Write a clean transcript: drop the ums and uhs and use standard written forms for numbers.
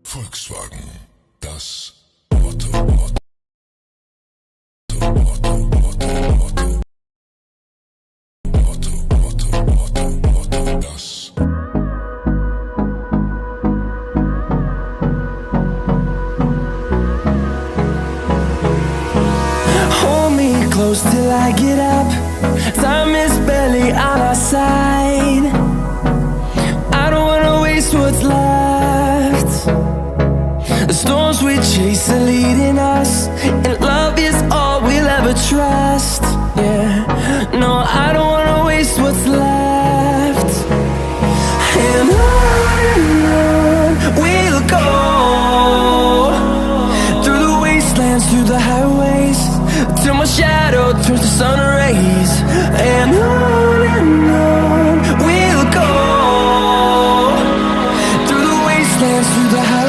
Volkswagen, das Auto. Das. Hold me close till I get up. Time is barely on our side. I don't wanna waste what's left. The storms we chase are leading us, and love is all we'll ever trust. Yeah, no, I don't wanna waste what's left. And on we'll go, through the wastelands, through the highways, till my shadow turns to sun rays. And on we'll go, through the wastelands, through the highways.